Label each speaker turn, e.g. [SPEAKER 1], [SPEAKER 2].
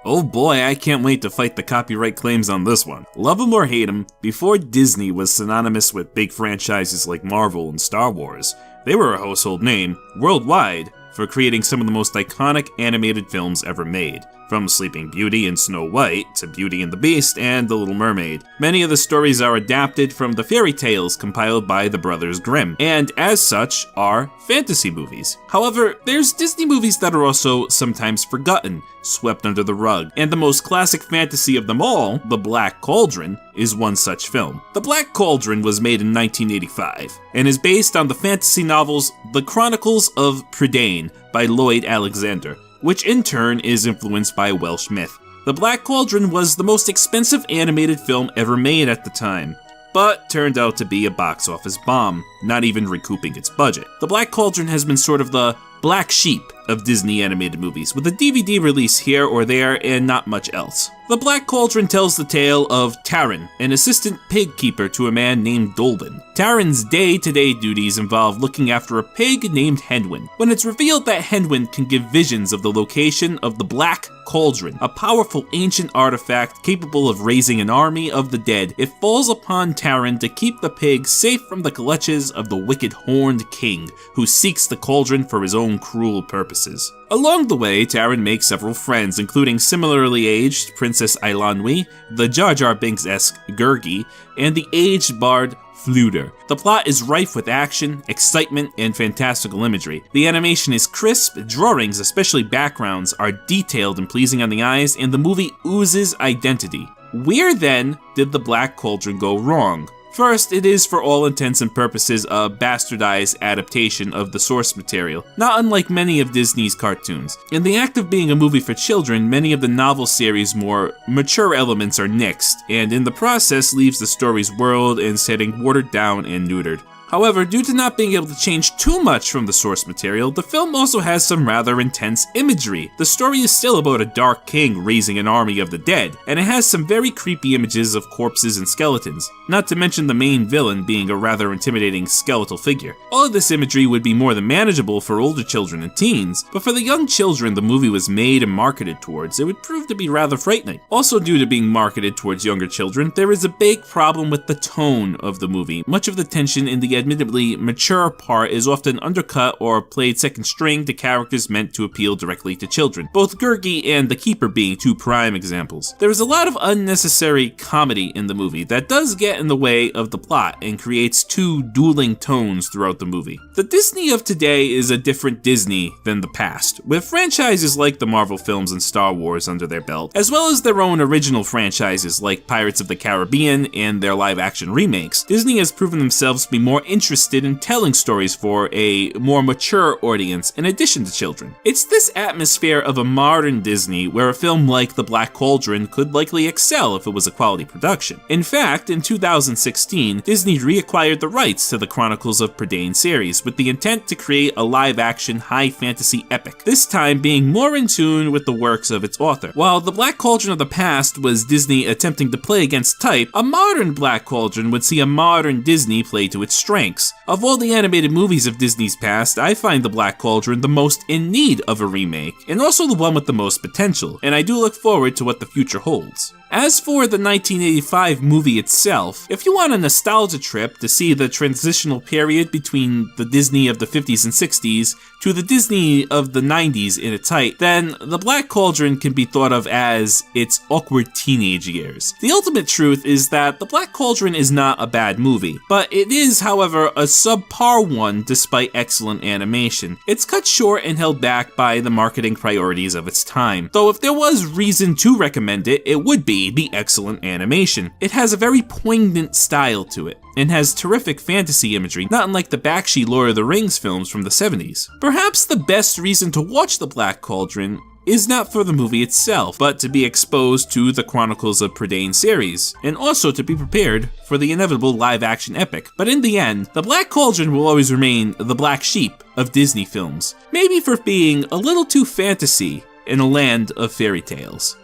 [SPEAKER 1] Oh boy, I can't wait to fight the copyright claims on this one. Love 'em or hate 'em, before Disney was synonymous with big franchises like Marvel and Star Wars, they were a household name, worldwide, for creating some of the most iconic animated films ever made. From Sleeping Beauty and Snow White to Beauty and the Beast and The Little Mermaid. Many of the stories are adapted from the fairy tales compiled by the brothers Grimm, and as such are fantasy movies. However, there's Disney movies that are also sometimes forgotten, swept under the rug, and the most classic fantasy of them all, The Black Cauldron, is one such film. The Black Cauldron was made in 1985, and is based on the fantasy novels The Chronicles of Prydain by Lloyd Alexander, which in turn is influenced by Welsh myth. The Black Cauldron was the most expensive animated film ever made at the time, but turned out to be a box office bomb, not even recouping its budget. The Black Cauldron has been sort of the black sheep of Disney animated movies, with a DVD release here or there and not much else. The Black Cauldron tells the tale of Taran, an assistant pig keeper to a man named Dolben. Taran's day-to-day duties involve looking after a pig named Henwin, when it's revealed that Henwin can give visions of the location of the Black Cauldron, a powerful ancient artifact capable of raising an army of the dead. It falls upon Taran to keep the pig safe from the clutches of the wicked Horned King, who seeks the cauldron for his own cruel purposes. Along the way, Taran makes several friends, including similarly aged Princess Eilonwy, the Jar Jar Binks-esque Gurgi, and the aged bard Fluter. The plot is rife with action, excitement, and fantastical imagery. The animation is crisp, drawings, especially backgrounds, are detailed and pleasing on the eyes, and the movie oozes identity. Where then did The Black Cauldron go wrong? First, it is for all intents and purposes a bastardized adaptation of the source material, not unlike many of Disney's cartoons. In the act of being a movie for children, many of the novel series' more mature elements are nixed, and in the process leaves the story's world and setting watered down and neutered. However, due to not being able to change too much from the source material, the film also has some rather intense imagery. The story is still about a dark king raising an army of the dead, and it has some very creepy images of corpses and skeletons, not to mention the main villain being a rather intimidating skeletal figure. All of this imagery would be more than manageable for older children and teens, but for the young children the movie was made and marketed towards, it would prove to be rather frightening. Also, due to being marketed towards younger children, there is a big problem with the tone of the movie. Much of the tension in the admittedly mature part is often undercut or played second string to characters meant to appeal directly to children, both Gurgi and the Keeper being two prime examples. There is a lot of unnecessary comedy in the movie that does get in the way of the plot and creates two dueling tones throughout the movie. The Disney of today is a different Disney than the past, with franchises like the Marvel films and Star Wars under their belt, as well as their own original franchises like Pirates of the Caribbean and their live-action remakes. Disney has proven themselves to be more interested in telling stories for a more mature audience in addition to children. It's this atmosphere of a modern Disney where a film like The Black Cauldron could likely excel if it was a quality production. In fact, in 2016, Disney reacquired the rights to the Chronicles of Prydain series with the intent to create a live-action high fantasy epic, this time being more in tune with the works of its author. While The Black Cauldron of the past was Disney attempting to play against type, a modern Black Cauldron would see a modern Disney play to its strengths. Of all the animated movies of Disney's past, I find The Black Cauldron the most in need of a remake, and also the one with the most potential, and I do look forward to what the future holds. As for the 1985 movie itself, if you want a nostalgia trip to see the transitional period between the Disney of the 50s and 60s to the Disney of the 90s in its height, then The Black Cauldron can be thought of as its awkward teenage years. The ultimate truth is that The Black Cauldron is not a bad movie, but it is, however, a subpar one despite excellent animation. It's cut short and held back by the marketing priorities of its time, though if there was reason to recommend it, it would be the excellent animation. It has a very poignant style to it, and has terrific fantasy imagery, not unlike the Bakshi Lord of the Rings films from the 70s. Perhaps the best reason to watch The Black Cauldron is not for the movie itself, but to be exposed to the Chronicles of Prydain series, and also to be prepared for the inevitable live-action epic. But in the end, The Black Cauldron will always remain the black sheep of Disney films, maybe for being a little too fantasy in a land of fairy tales.